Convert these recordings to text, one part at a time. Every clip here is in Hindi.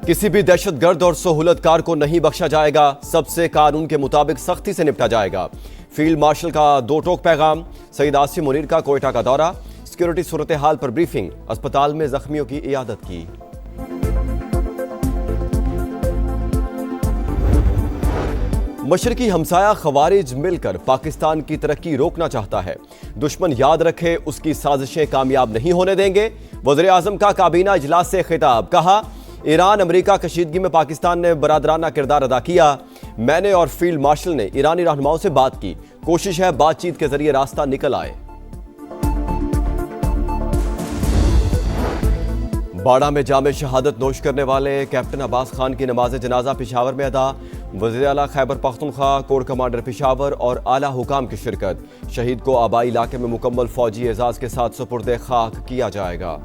किसी भी दहशतगर्द और सहूलतकार को नहीं बख्शा जाएगा, सबसे कानून के मुताबिक सख्ती से निपटा जाएगा। फील्ड मार्शल का दो टोक पैगाम। सईद आसिम मुनीर का कोयटा का दौरा। सिक्योरिटी सूरत हाल पर ब्रीफिंग। अस्पताल में जख्मियों की इयादत की। मशरकी हमसाया खवारिज मिलकर पाकिस्तान की तरक्की रोकना चाहता है। दुश्मन याद रखे, उसकी साजिशें कामयाब नहीं होने देंगे। वज़ीर आज़म का काबीना इजलास से खिताब। कहा, ईरान अमेरिका कशीदगी में पाकिस्तान ने बरादराना किरदार अदा किया। मैंने और फील्ड मार्शल ने ईरानी रहनुमाओं से बात की। कोशिश है बातचीत के जरिए रास्ता निकल आए। बाड़ा में जामे शहादत नोश करने वाले कैप्टन अब्बास खान की नमाज जनाजा पेशावर में अदा। वज़ीर आला खैबर पख्तूनख्वा, कोर कमांडर पेशावर और आला हुकाम की शिरकत। शहीद को आबाई इलाके में मुकम्मल फौजी एजाज के साथ सुपुर्द खाक किया जाएगा।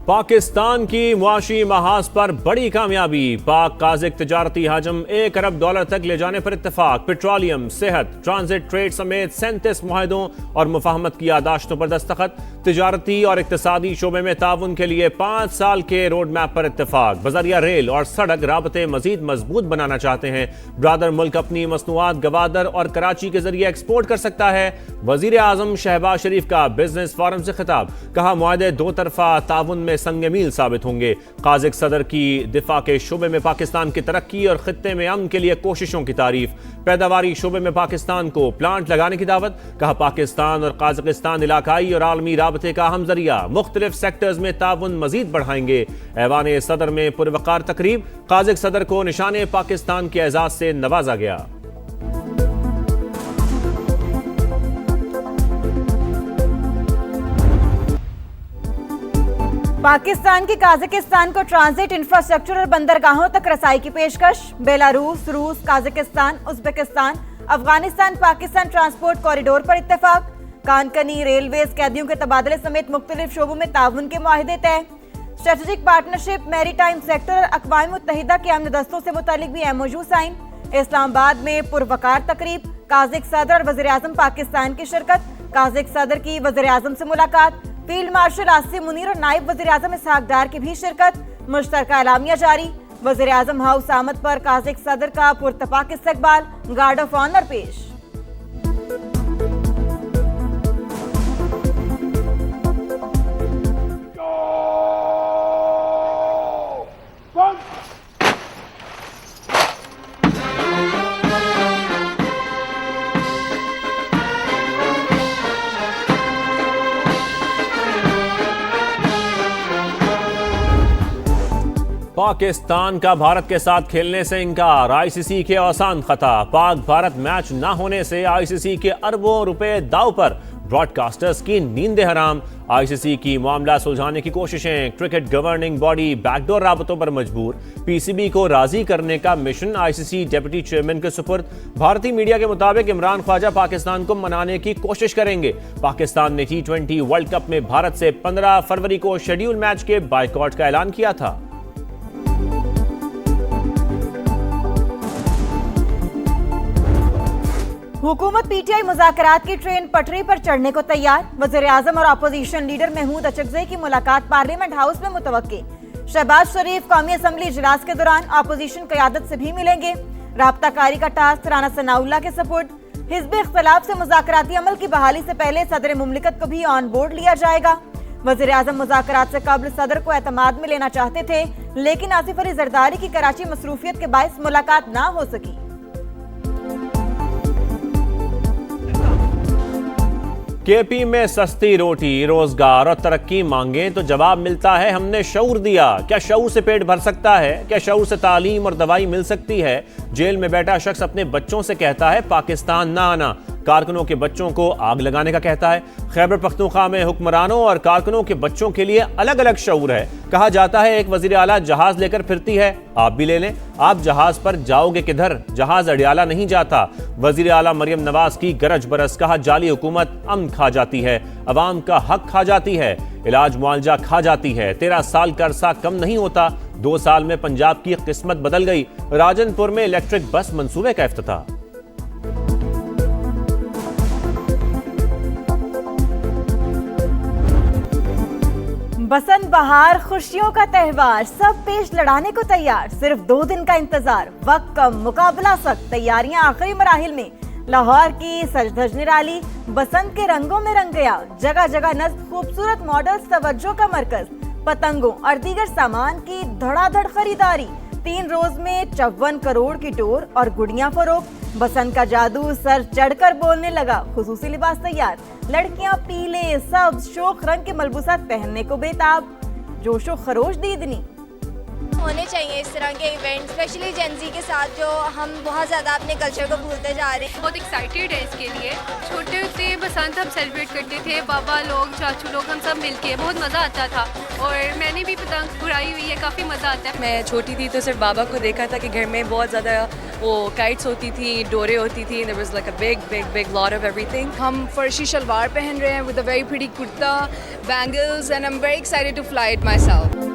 पाकिस्तान की मुआशी महाज पर बड़ी कामयाबी। पाक काज़िक तिजारती हजम $1 अरब तक ले जाने पर इत्तेफाक। पेट्रोलियम, सेहत, ट्रांजिट ट्रेड समेत 37 मुआहदों और मुफाहमत की यादाश्तों पर दस्तखत। तिजारती और इक्तिसादी शोबे में ताउन के लिए 5 साल के रोड मैप पर इत्तेफाक। बजरिया रेल और सड़क राबते मजीद मजबूत बनाना चाहते हैं। ब्रादर मुल्क अपनी मसनूआत गवादर और कराची के जरिए एक्सपोर्ट कर सकता है। वजीर आजम शहबाज शरीफ का बिजनेस फोरम से खिताब। कहा, मुआहदे दो तरफा ताउन में संग मील साबित होंगे। काज़िक सदर की दिफा के शोबे में पाकिस्तान की तरक्की और खित्ते में अमन के लिए कोशिशों की तारीफ। पैदावारी शोबे में पाकिस्तान को प्लांट लगाने की दावत। कहा, पाकिस्तान और काज़किस्तान इलाकाई और आलमी राबते का अहम जरिया। मुख्तलिफ सेक्टर्स में ताउन मजीद बढ़ाएंगे। ऐवान सदर में पुरवकार तकरीब। काज़िक सदर को निशाने पाकिस्तान के एजाज से नवाजा गया। पाकिस्तान की काज़किस्तान को ट्रांजिट इंफ्रास्ट्रक्चर और बंदरगाहों तक रसाई की पेशकश। बेलारूस, रूस, Kazakhstan, Uzbekistan, Afghanistan, Pakistan transport corridor पर इत्तेफाक। कानकनी, रेलवेज, कैदियों के तबादले समेत मुख्तलिफ शोबों में ताउन के मुआहिदे तय। स्ट्रेटेजिक पार्टनरशिप, मैरीटाइम सेक्टर और अक़वाम मुत्तहिदा के अमन दस्तों से मुतालिक भी MOU साइन। इस्लामाबाद में पुरवकार तकरीब। काज़िक सदर और वज़ीर आज़म पाकिस्तान की शिरकत। काज़िक सदर की वज़ीर आज़म से मुलाकात। फील्ड मार्शल आसिम मुनीर और नायब वज़ीर आज़म इसहाक डार की भी शिरकत। मुश्तरका एलामिया जारी। वज़ीर आज़म हाउस आमद पर काज़िक सदर का पुरतपाक इस्तकबाल। गार्ड ऑफ ऑनर पेश। पाकिस्तान का भारत के साथ खेलने से इंकार। ICC के आसान खता। पाक भारत मैच न होने से ICC के अरबों रुपए दाव पर। ब्रॉडकास्टर्स की नींदें हराम। ICC की मामला सुलझाने की कोशिशें। क्रिकेट गवर्निंग बॉडी बैकडोर राबतों पर मजबूर। PCB को राजी करने का मिशन ICC डिप्टी चेयरमैन के सुपुर्द। भारतीय मीडिया के मुताबिक इमरान ख्वाजा पाकिस्तान को मनाने की कोशिश करेंगे। पाकिस्तान ने T20 वर्ल्ड कप में भारत से 15 फरवरी को शेड्यूल मैच के बायकॉट का ऐलान किया था। हुकूमत PTI मुज़ाकरात की ट्रेन पटरी पर चढ़ने को तैयार। वज़ीर आज़म और अपोजिशन लीडर महमूद अचकज़ई की मुलाकात पार्लियामेंट हाउस में मुतवक्की। शहबाज शरीफ कौमी असम्बली इजलास के दौरान अपोजिशन क़यादत से भी मिलेंगे। राब्ता कारी का टास्क राना सनाउल्लाह के सपुर्द। हिज़्ब इख्तिलाफ से मुज़ाकराती अमल की बहाली से पहले सदर मुमलिकत को भी ऑन बोर्ड लिया जाएगा। वज़ीर आज़म मुज़ाकरात से कबल सदर को एतमाद में लेना चाहते थे, लेकिन आसिफ अली जरदारी की कराची मसरूफियत के बायस मुलाकात ना हो सकी। KP में सस्ती रोटी, रोजगार और तरक्की मांगे तो जवाब मिलता है, हमने शऊर दिया। क्या शऊर से पेट भर सकता है? क्या शऊर से तालीम और दवाई मिल सकती है? जेल में बैठा शख्स अपने बच्चों से कहता है पाकिस्तान ना आना। कारकुनों के बच्चों को आग लगाने का कहता है। खैबर पख्तूनख्वा में हुक्मरानों और कारकुनों के बच्चों के लिए अलग अलग शऊर है। कहा जाता है एक वजीर आला जहाज लेकर फिरती है, आप भी ले लें। आप जहाज पर जाओगे किधर? जहाज अडियाला नहीं जाता। वजीर आला मरियम नवाज की गरज बरस। कहा, जाली हुकूमत अमन खा जाती है, अवाम का हक खा जाती है, इलाज मुआवजा खा जाती है। 13 साल का अरसा कम नहीं होता। 2 साल में पंजाब की किस्मत बदल गई। राजनपुर में इलेक्ट्रिक बस मंसूबे का इफ्तिताह। बसंत बहार खुशियों का त्योहार, सब पेश लड़ाने को तैयार। सिर्फ 2 दिन का इंतजार, वक्त कम, मुकाबला सख्त, तैयारियां आखिरी मराहिल में। लाहौर की सज-धज निराली बसंत के रंगों में रंग गया। जगह जगह नस्ब खूबसूरत मॉडल्स तवज्जो का मरकज। पतंगों और दीगर सामान की धड़ाधड़ खरीदारी। 3 रोज में 54 करोड़ की टोर और गुड़ियां फरोख्त। बसंत का जादू सर चढ़कर बोलने लगा। खुसूसी लिबास तैयार, लड़कियां पीले, सब्ज, शोख रंग के मलबूसात पहनने को बेताब। जोशो खरोश दीदनी होने चाहिए इस तरह के इवेंट, स्पेशली जेंजी के साथ, जो हम बहुत ज़्यादा अपने कल्चर को भूलते जा रहे हैं। बहुत एक्साइटेड है इसके लिए। छोटे से बसंत हम सेलिब्रेट करते थे, बाबा लोग, चाचू लोग, हम सब मिलके, बहुत मज़ा आता था। और मैंने भी पतंग उड़ाई हुई है, काफ़ी मज़ा आता है। मैं छोटी थी तो सिर्फ बाबा को देखा था कि घर में बहुत ज़्यादा वो काइट्स होती थी, डोरे होती थी, there was like a big lot of everything. हम फर्शी शलवार पहन रहे हैं with a very pretty kurta, bangles, and I am very excited to fly it myself.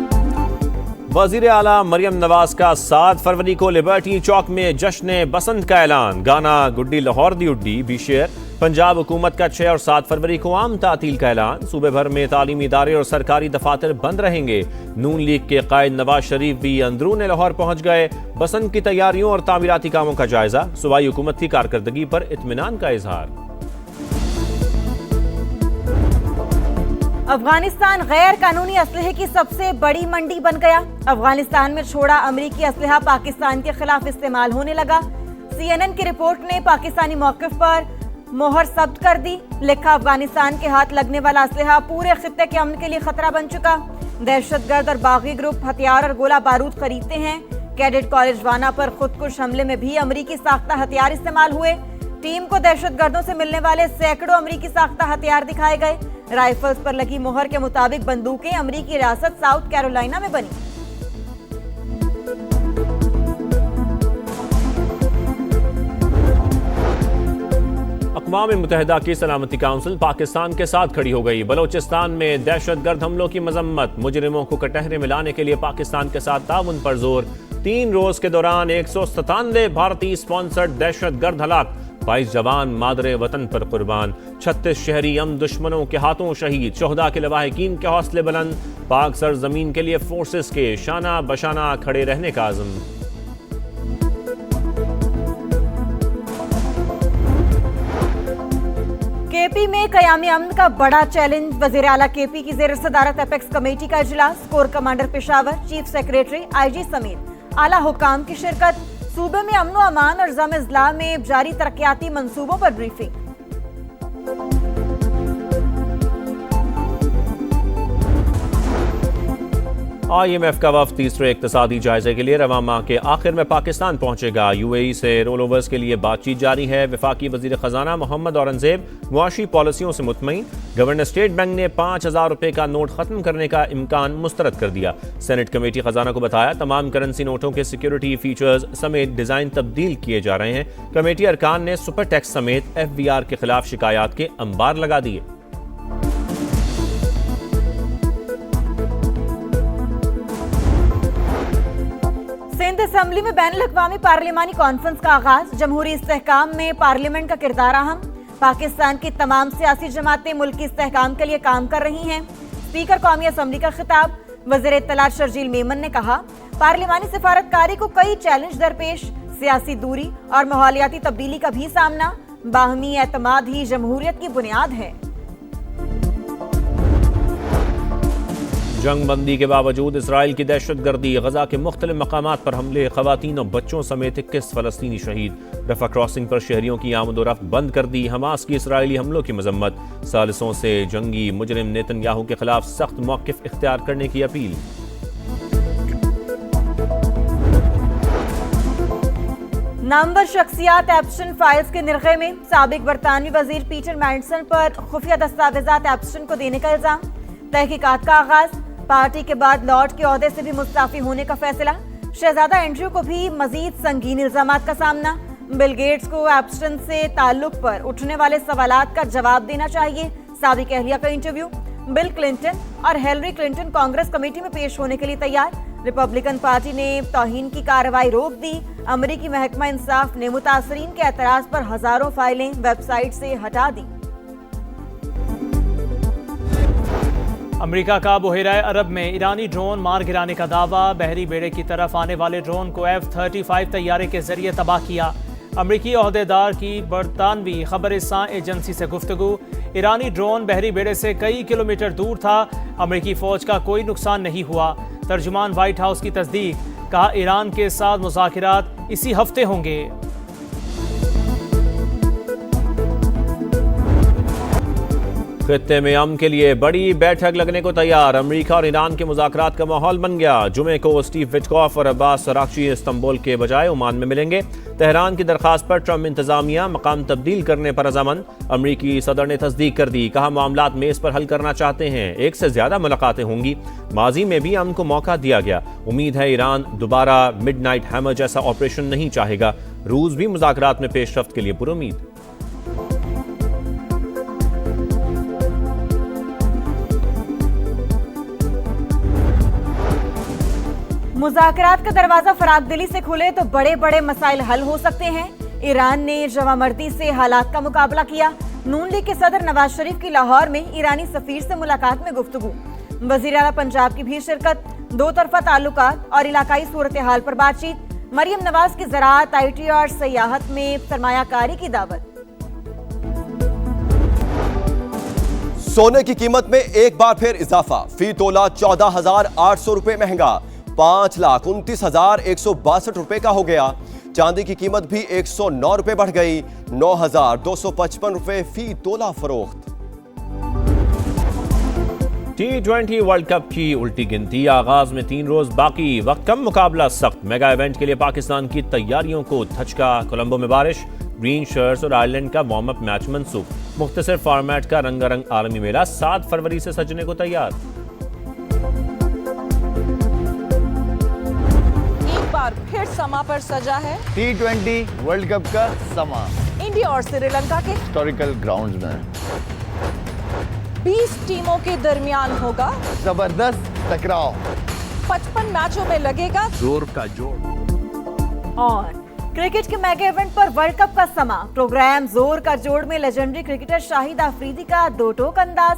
वज़ीर आला मरियम नवाज का 7 फरवरी को लिबर्टी चौक में जश्न बसंत का ऐलान। गाना गुड्डी लाहौर दी उड्डी भी शेयर। पंजाब हुकूमत का 6 और 7 फरवरी को आम तातील का ऐलान। सूबे भर में तालीमी इदारे और सरकारी दफातर बंद रहेंगे। नून लीग के कायद नवाज शरीफ भी अंदरून लाहौर पहुंच गए। बसंत की तैयारियों और तामीराती कामों का जायजा। सूबाई हुकूमत की कारकर्दगी पर इत्मीनान का इजहार। अफगानिस्तान गैर कानूनी असलहे की सबसे बड़ी मंडी बन गया। अफगानिस्तान में छोड़ा अमेरिकी असलहा पाकिस्तान के खिलाफ इस्तेमाल होने लगा। CNN की रिपोर्ट ने पाकिस्तानी मौक़िफ़ पर मोहर सब्त कर दी। लिखा, अफगानिस्तान के हाथ लगने वाला असलहा पूरे खित्ते के अमन के लिए खतरा बन चुका। दहशतगर्द और बागी ग्रुप हथियार और गोला बारूद खरीदते हैं। कैडेट कॉलेज वाना पर खुदकुश हमले में भी अमेरिकी साख्ता हथियार इस्तेमाल हुए। टीम को दहशतगर्दों से मिलने वाले सैकड़ों अमेरिकी साख्ता हथियार दिखाए गए। राइफल्स पर लगी मोहर के मुताबिक बंदूकें अमेरिकी रियासत साउथ कैरोलिना में बनी। अक़वाम मुत्तहिदा की सलामती काउंसिल पाकिस्तान के साथ खड़ी हो गई। बलोचिस्तान में दहशतगर्द हमलों की मजम्मत। मुजरिमों को कटहरे में लाने के लिए पाकिस्तान के साथ ताउन पर जोर। 3 रोज के दौरान 197 भारतीय स्पॉन्सर्ड दहशतगर्द हलाक। 22 जवान मादरे वतन पर कुर्बान। 36 शहरी दुश्मनों के हाथों शहीद। शोहदा के लवाहिकीन के हौसले बुलंद। पाक सरजमीन के लिए फोर्सेस के शाना बशाना खड़े रहने का आज़म। केपी में क़याम अमन का बड़ा चैलेंज। वज़ीर आला केपी की ज़ेर सदारत एपेक्स कमेटी का इजलास। Core commander Peshawar, chief secretary, IG समेत आला हुकाम की शिरकत। सूबे में अमन व अमान और ज़म इज़्लाह में जारी तरक्याती मंसूबों पर ब्रीफिंग। IMF का वफ़द तीसरे इक़्तिसादी जायजे के लिए रवां माह के आखिर में पाकिस्तान पहुंचेगा। UAE से रोल ओवर्स के लिए बातचीत जारी है। वफाकी वज़ीर ख़जाना मोहम्मद औरंगज़ेब मुआशी पॉलिसियों से मुतमईन। गवर्नर स्टेट बैंक ने 5000 रुपए का नोट खत्म करने का इम्कान मुस्तरद कर दिया। सेनेट कमेटी ख़जाना को बताया तमाम करेंसी नोटों के सिक्योरिटी फीचर्स समेत डिज़ाइन तब्दील किए जा रहे हैं। कमेटी अरकान ने सुपर टैक्स समेत FBR के खिलाफ शिकायत के अंबार लगा दिए। सिंध असम्बली में बैनुल अक़वामी पार्लिमानी कॉन्फ्रेंस का आगाज। जमहूरी इस्तेहकाम में पार्लियामेंट का किरदार अहम। पाकिस्तान की तमाम सियासी जमातें मुल्की इस्तेहकाम के लिए काम कर रही हैं। स्पीकर कौमी असम्बली का खिताब। वज़ीर इत्तलात शर्जील मेमन ने कहा, पार्लिमानी सिफारतकारी को कई चैलेंज दरपेश। सियासी दूरी और माहौलियाती तब्दीली का भी सामना। बाहमी एतमाद ही जमहूरियत की बुनियाद है। जंग बंदी के बावजूद इसराइल की दहशतगर्दी। गजा के मुख्तलिफ मकामात पर हमले। खवातीन और बच्चों समेत 21 फलस्तीनी शहीद। रफा क्रॉसिंग पर शहरियों की आमदोरफ्त बंद कर दी। हमास की इसराइली हमलों की मजम्मत। सालिसों से जंगी मुजरिम नेतन्याहू के खिलाफ सख्त मौक़िफ़ इख्तियार करने की अपील। नामवर शख्सियात एप्स्टन फाइल्स के निर्गे में। साबिक बरतानवी वजीर पीटर मैंडसन पर खुफिया दस्तावेजात एप्स्टन को देने का इल्जाम। तहकीकात का आगाज। पार्टी के बाद लॉर्ड के ओहदे से भी मुस्ताफी होने का फैसला। शहजादा एंड्रयू को भी मजीद संगीन इल्जामात का सामना। बिल गेट्स को एप्स्टन से ताल्लुक पर उठने वाले सवालात का जवाब देना चाहिए। साबिक अहलिया का इंटरव्यू। बिल क्लिंटन और हिलरी क्लिंटन कांग्रेस कमेटी में पेश होने के लिए तैयार। रिपब्लिकन पार्टी ने तौहीन की कार्रवाई रोक दी। अमेरिकी महकमा इंसाफ ने मुतासरीन के एतराज पर हजारों फाइलें वेबसाइट से हटा दी। अमेरिका का बहरीन अरब में ईरानी ड्रोन मार गिराने का दावा। बहरी बेड़े की तरफ आने वाले ड्रोन को F-35 तैयारे के जरिए तबाह किया। अमरीकी ओहदेदार की बरतानवी खबरिस्तान एजेंसी से गुफ्तगू। ईरानी ड्रोन बहरी बेड़े से कई किलोमीटर दूर था। अमरीकी फौज का कोई नुकसान नहीं हुआ। तर्जुमान व्हाइट हाउस की तस्दीक, कहा ईरान के साथ मुज़ाकिरात इसी हफ्ते होंगे। खित्ते में अमन के लिए बड़ी बैठक लगने को तैयार। अमेरिका और ईरान के मुज़ाकरात का माहौल बन गया। जुमे को स्टीव विटकॉफ और अब्बास अरागची इस्तांबुल के बजाय ओमान में मिलेंगे। तेहरान की दरखास्त पर ट्रंप इंतजामिया मकाम तब्दील करने पर रजामंद। अमरीकी सदर ने तस्दीक कर दी, कहा मामलात मेज पर हल करना चाहते हैं। एक से ज्यादा मुलाकातें होंगी। माजी में भी अमन को मौका दिया गया। उम्मीद है ईरान दोबारा मिडनाइट हैमर जैसा ऑपरेशन नहीं चाहेगा। रूस भी मुज़ाकरात में पेशरफ्त के लिए पुरुमीद। मुज़ाकरात का दरवाजा फरागदिली से खुले तो बड़े बड़े मसाइल हल हो सकते हैं। ईरान ने जवामर्दी से हालात का मुकाबला किया। नून लीग के सदर नवाज शरीफ की लाहौर में ईरानी सफीर से मुलाकात में गुफ्तगू। वज़ीर आला पंजाब की भी शिरकत। दो तरफा ताल्लुकात और इलाकाई सूरत हाल पर बातचीत। मरियम नवाज की ज़राअत, IT और सयाहत में सरमायाकारी की दावत। सोने की कीमत में एक बार फिर इजाफा। फी तोला 14,800 रुपए महंगा, 5,29,162 रुपए का हो गया। चांदी की कीमत भी 109 रुपए बढ़ गई, 9,255 रुपए फी तोला फरोख्त। T20 वर्ल्ड कप की उल्टी गिनती। आगाज में 3 रोज बाकी, वक्त कम, मुकाबला सख्त। मेगा इवेंट के लिए पाकिस्तान की तैयारियों को धचका। कोलंबो में बारिश, ग्रीन शर्ट्स और आयरलैंड का वार्म अप मैच मनसूख। मुख्तसर फॉर्मेट का रंगारंग आलमी मेला 7 फरवरी से सजने को तैयार। फिर समा पर सजा है T20 वर्ल्ड कप का समा। इंडिया और श्रीलंका के हिस्टोरिकल ग्राउंड्स में 20 टीमों के दरमियान होगा जबरदस्त टकराव। 55 मैचों में लगेगा जोर का जोर। और क्रिकेट के मेगा इवेंट पर वर्ल्ड कप का समा। प्रोग्राम जोर का जोड़ में लेजेंडरी क्रिकेटर शाहिद आफरीदी का दो टोक अंदाज।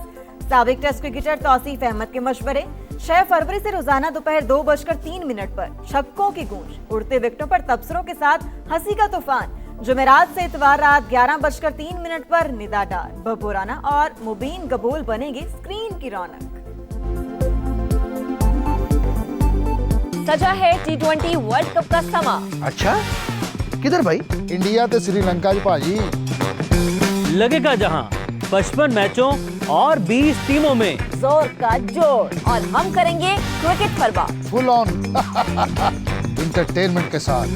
साबिक टेस्ट क्रिकेटर तौसीफ अहमद के मशवरे। 6 फरवरी से रोजाना दोपहर 2:03 पर छक्कों की गूंज। उड़ते विकेटों पर तबसरों के साथ हंसी का तूफान। जुमेरात से इतवार रात 11:03 पर निदादार, बबूराना और मुबीन गबूल बनेंगे स्क्रीन की रौनक। सजा है T20 वर्ल्ड कप का समा। अच्छा किधर भाई? इंडिया ते श्रीलंका भाजी लगेगा जहां 55 मैचों और 20 टीमों में जोर का जोर। और हम करेंगे क्रिकेट पर बात फुल ऑन एंटरटेनमेंट के साथ।